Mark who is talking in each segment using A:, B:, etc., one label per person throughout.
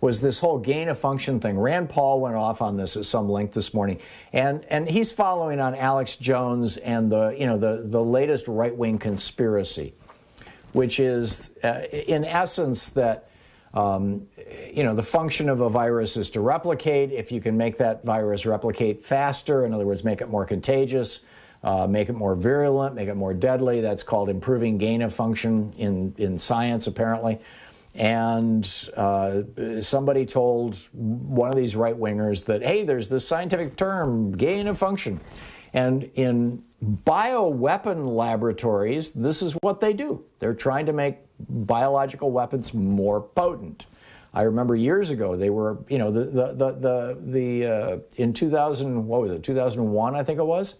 A: was this whole gain of function thing. Rand Paul went off on this at some length this morning, and he's following on Alex Jones and the latest right-wing conspiracy, which is in essence that the function of a virus is to replicate. If you can make that virus replicate faster, in other words, make it more contagious, make it more virulent, make it more deadly, that's called improving gain of function in science, apparently. And somebody told one of these right-wingers that, hey, there's this scientific term, gain of function. And in bioweapon laboratories, this is what they do. They're trying to make biological weapons more potent. I remember years ago, they were, in 2001, I think it was,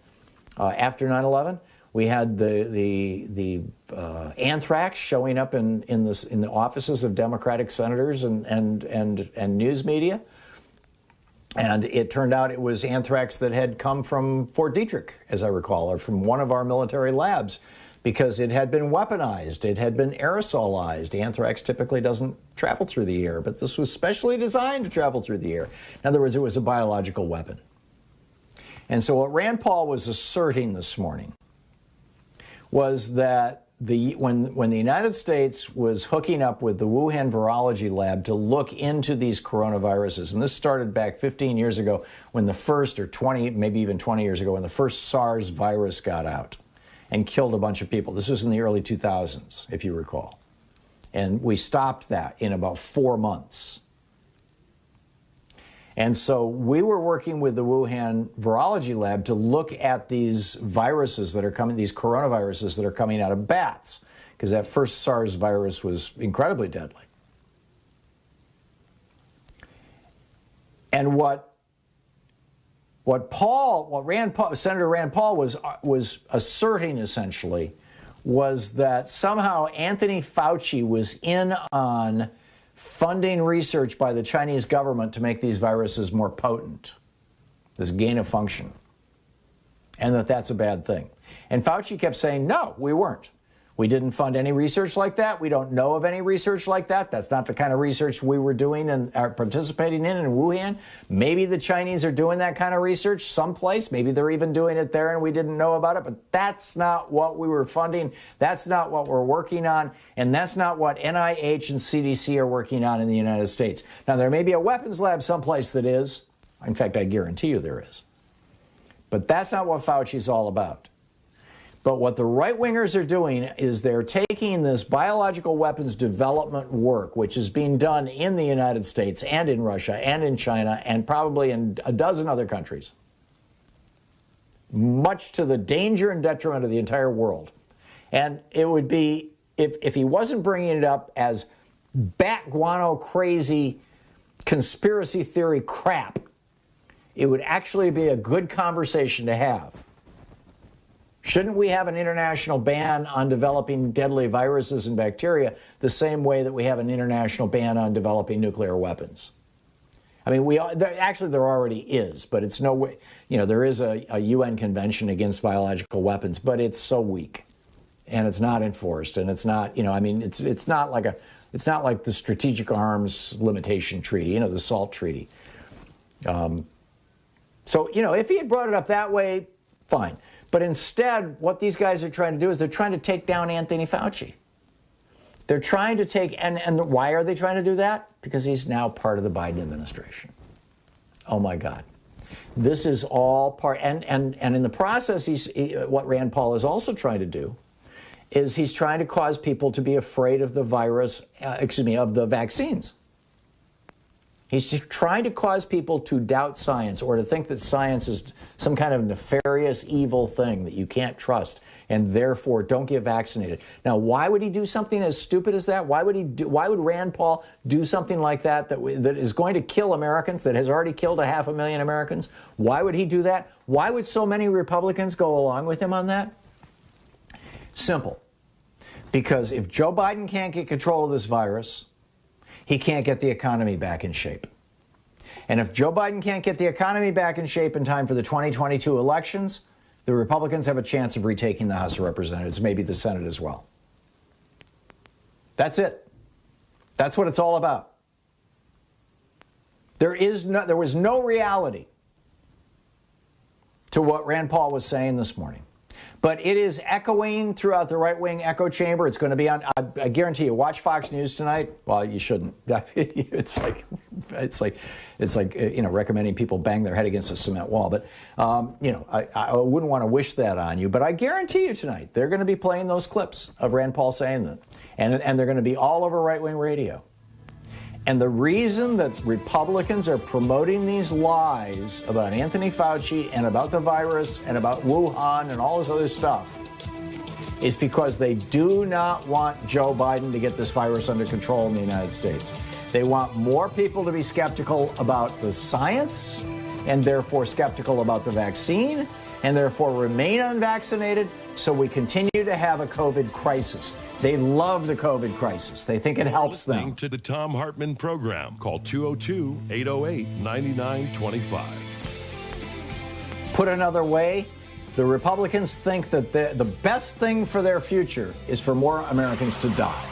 A: after 9/11, we had the anthrax showing up in the offices of Democratic senators and news media. And it turned out it was anthrax that had come from Fort Detrick, as I recall, or from one of our military labs, because it had been weaponized. It had been aerosolized. Anthrax typically doesn't travel through the air, but this was specially designed to travel through the air. In other words, it was a biological weapon. And so what Rand Paul was asserting this morning was that when the United States was hooking up with the Wuhan virology lab to look into these coronaviruses, and this started back 15 years ago when the first, or 20, maybe even 20 years ago, when the first SARS virus got out and killed a bunch of people. This was in the early 2000s, if you recall. And we stopped that in about 4 months. And so we were working with the Wuhan virology lab to look at these viruses that are coming, these coronaviruses that are coming out of bats, because that first SARS virus was incredibly deadly. And what Senator Rand Paul was asserting essentially was that somehow Anthony Fauci was in on funding research by the Chinese government to make these viruses more potent, this gain of function, and that that's a bad thing. And Fauci kept saying, no, we weren't. We didn't fund any research like that. We don't know of any research like that. That's not the kind of research we were doing and are participating in Wuhan. Maybe the Chinese are doing that kind of research someplace. Maybe they're even doing it there and we didn't know about it. But that's not what we were funding. That's not what we're working on. And that's not what NIH and CDC are working on in the United States. Now, there may be a weapons lab someplace that is. In fact, I guarantee you there is. But that's not what Fauci's all about. But what the right-wingers are doing is they're taking this biological weapons development work, which is being done in the United States and in Russia and in China and probably in a dozen other countries, much to the danger and detriment of the entire world. And it would be, if he wasn't bringing it up as bat guano crazy conspiracy theory crap, it would actually be a good conversation to have. Shouldn't we have an international ban on developing deadly viruses and bacteria the same way that we have an international ban on developing nuclear weapons? I mean, there already is, but it's no way, there is a UN convention against biological weapons, but it's so weak and it's not enforced and it's not, it's not like the Strategic Arms Limitation Treaty, the SALT Treaty. So, if he had brought it up that way, fine. But instead, what these guys are trying to do is they're trying to take down Anthony Fauci. They're trying to take, and why are they trying to do that? Because he's now part of the Biden administration. Oh my God. This is all part, and in the process, what Rand Paul is also trying to do is he's trying to cause people to be afraid of the of the vaccines. He's just trying to cause people to doubt science or to think that science is some kind of nefarious, evil thing that you can't trust and therefore don't get vaccinated. Now, why would he do something as stupid as that? Why would Rand Paul do something like that that is going to kill Americans, that has already killed 500,000 Americans? Why would he do that? Why would so many Republicans go along with him on that? Simple. Because if Joe Biden can't get control of this virus, he can't get the economy back in shape. And if Joe Biden can't get the economy back in shape in time for the 2022 elections, the Republicans have a chance of retaking the House of Representatives, maybe the Senate as well. That's it. That's what it's all about. There was no reality to what Rand Paul was saying this morning. But it is echoing throughout the right-wing echo chamber. It's going to be on, I guarantee you, watch Fox News tonight. Well, you shouldn't. It's like recommending people bang their head against a cement wall. But, I wouldn't want to wish that on you. But I guarantee you tonight, they're going to be playing those clips of Rand Paul saying that. And they're going to be all over right-wing radio. And the reason that Republicans are promoting these lies about Anthony Fauci and about the virus and about Wuhan and all this other stuff is because they do not want Joe Biden to get this virus under control in the United States. They want more people to be skeptical about the science and therefore skeptical about the vaccine and therefore remain unvaccinated, so we continue to have a COVID crisis. They love the COVID crisis. They think it helps them.
B: Listening to the Thom Hartmann Program. Call 202-808-9925.
A: Put another way, the Republicans think that the best thing for their future is for more Americans to die.